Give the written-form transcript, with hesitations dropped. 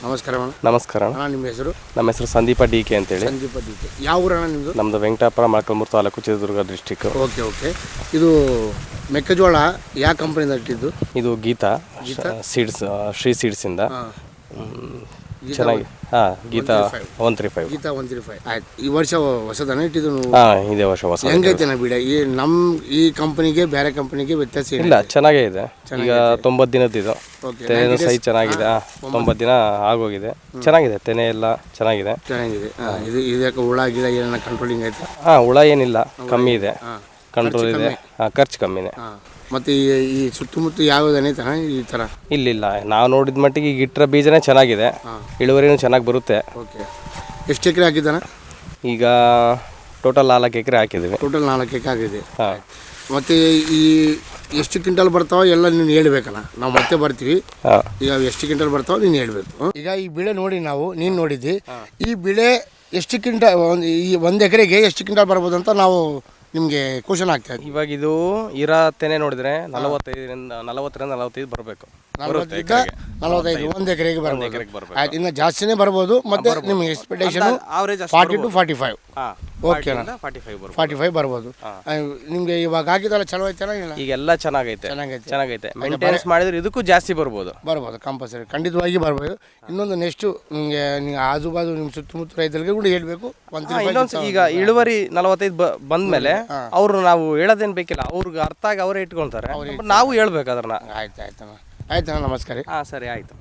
ನಮಸ್ಕಾರ ಅಣ್ಣ. ನಮಸ್ಕಾರ ಅಣ್ಣ. ಅಣ್ಣ ನಿಮ್ಮ ಹೆಸರು? ನಮ್ಮ ಹೆಸರು ಸಂದೀಪ ಡಿ.ಕೆ ಅಂತೇಳಿ. ಸಂದೀಪ ಡಿ.ಕೆ. ಯಾವ ಊರಣ್ಣ ನಿಮ್ಮದು? ನಮ್ಮದು ವೆಂಕಟಾಪುರ ಮೊಳಕಾಲ್ಮೂರು ತಾಲೂಕು, ಚಿತ್ರದುರ್ಗ ಡಿಸ್ಟಿಕ್. ಓಕೆ. ಇದು ಮೆಕ್ಕೆಜೋಳ ಯಾವ ಕಂಪನಿಯಿಂದ ಇಟ್ಟಿದ್ದು? ಇದು ಗೀತಾ ಸೀಡ್ಸ್, ಶ್ರೀ ಸೀಡ್ಸಿಂದ. ಚೆನ್ನಾಗಿ ಗೀತಾ 135. ಗೀತಾ 135. ಆಯ್ತು. ಈ ವರ್ಷ ಹೊಸದನ್ನ ಇಟ್ಟಿದ್ದು ನೀವು? ಇದೇ ವರ್ಷ ಹೊಸ. ಹೆಂಗೈತೆ ನಾ ಬಿಡ ಈ ಕಂಪನಿಗೆ ಬೇರೆ ಕಂಪನಿಗೆ ವ್ಯತ್ಯಾಸ ಇಲ್ಲ, ಚೆನ್ನಾಗೇ ಇದೆ. ಈಗ 90 ದಿನದ್ದು ಇದು. ತೆನೆ ಸೈಜ್ ಚೆನ್ನಾಗಿದೆ. 90 ದಿನ ಆಗೋಗಿದೆ. ಚೆನ್ನಾಗಿದೆ, ತೆನೆ ಎಲ್ಲ ಚೆನ್ನಾಗಿದೆ. ಇದಕ್ಕೆ ಹುಳ ಗಿಡ ಏನ ಕಂಟ್ರೋಲಿಂಗ್ ಐತೆ? ಹುಳ ಏನಿಲ್ಲ, ಕಮ್ಮಿ ಇದೆ, ಕಂಟ್ರೋಲ್ ಇದೆ, ಖರ್ಚು ಕಮ್ಮಿನೇ. ಮತ್ತೆ ಈ ಸುತ್ತಮುತ್ತ ಯಾವುದನ್ನೈತೆ ಈ ಥರ? ಇಲ್ಲ, ನಾವು ನೋಡಿದ ಮಟ್ಟಿಗೆ ಈಗ ಇಟ್ಟರೆ ಬೀಜನೇ ಚೆನ್ನಾಗಿದೆ, ಇಳುವರಿನೂ ಚೆನ್ನಾಗಿ ಬರುತ್ತೆ. ಓಕೆ. ಎಷ್ಟು ಎಕರೆ ಹಾಕಿದ್ದಾನ? ಈಗ ಟೋಟಲ್ 4 ಎಕರೆ ಹಾಕಿದ್ದೀವಿ. ಟೋಟಲ್ 4 ಎಕರೆ ಆಗಿದೆ. ಮತ್ತು ಈ ಎಷ್ಟು ಕ್ವಿಂಟಲ್ ಬರ್ತಾವ ಎಲ್ಲ ನೀನು ಹೇಳ್ಬೇಕಲ್ಲ, ನಾವು ಮತ್ತೆ ಬರ್ತೀವಿ. ಈಗ ಎಷ್ಟು ಕ್ವಿಂಟಲ್ ಬರ್ತಾವ ನೀನು ಹೇಳ್ಬೇಕು. ಈಗ ಈ ಬೆಳೆ ನೋಡಿ ನೀನು ನೋಡಿದ್ದಿ, ಈ ಬೆಳೆ ಎಷ್ಟು ಕ್ವಿಂಟಲ್, ಈ 1 ಎಕರೆಗೆ ಎಷ್ಟು ಕ್ವಿಂಟಲ್ ಬರ್ಬೋದು ಅಂತ ನಾವು ನಿಮಗೆ ಕ್ವಶನ್ ಆಗ್ತಾ ಇದೆ. ಇವಾಗ ಇದು ಇರೋ ತೆನೆ ನೋಡಿದ್ರೆ 40ರಿಂದ 45 ಬರಬೇಕು. 45 1 ಎಕರೆಗೆ ಬರ್ಬೋದು. ಆಯ್ತು, ಇನ್ನು ಜಾಸ್ತಿನೇ ಬರ್ಬೋದು. ಮತ್ತೆ ನಿಮಗೆ ಎಕ್ಸ್ಪೆಕ್ಟೇಷನ್ 40 to 45. ಓಕೆ ಅಣ್ಣ, 45 ಬರ್ಬೋದು. ನಿಮಗೆ ಇವಾಗ ಆಗಿದ್ದಲ್ಲ ಚಲೋ ಐತೆಲ್ಲ? ಇಲ್ಲ, ಈಗೆಲ್ಲ ಚೆನ್ನಾಗೈತೆ. ಮೇಂಟೆನೆನ್ಸ್ ಮಾಡಿದ್ರೆ ಇದಕ್ಕೂ ಜಾಸ್ತಿ ಬರ್ಬೋದು ಕಂಪಲ್ಸರಿ, ಖಂಡಿತವಾಗಿ ಬರ್ಬೋದು. ಇನ್ನೊಂದು ನೆಕ್ಸ್ಟು ನಿಮಗೆ ಆಜು ಬಾಜು ನಿಮ್ಮ ಸುತ್ತಮುತ್ತ ರೈತರಿಗೆ ಕೂಡ ಹೇಳ್ಬೇಕು. ಈಗ ಇಳುವರಿ 45 ಬಂದ್ಮೇಲೆ ಅವ್ರು ನಾವು ಹೇಳೋದೇನು ಬೇಕಿಲ್ಲ, ಅವ್ರಿಗೆ ಅರ್ಥ ಆಗಿ ಅವರೇ ಇಟ್ಕೊಳ್ತಾರೆ. ನಾವು ಹೇಳ್ಬೇಕು ಅದನ್ನ. ಆಯ್ತು. ನಮಸ್ಕಾರ. ಸರಿ, ಆಯ್ತು.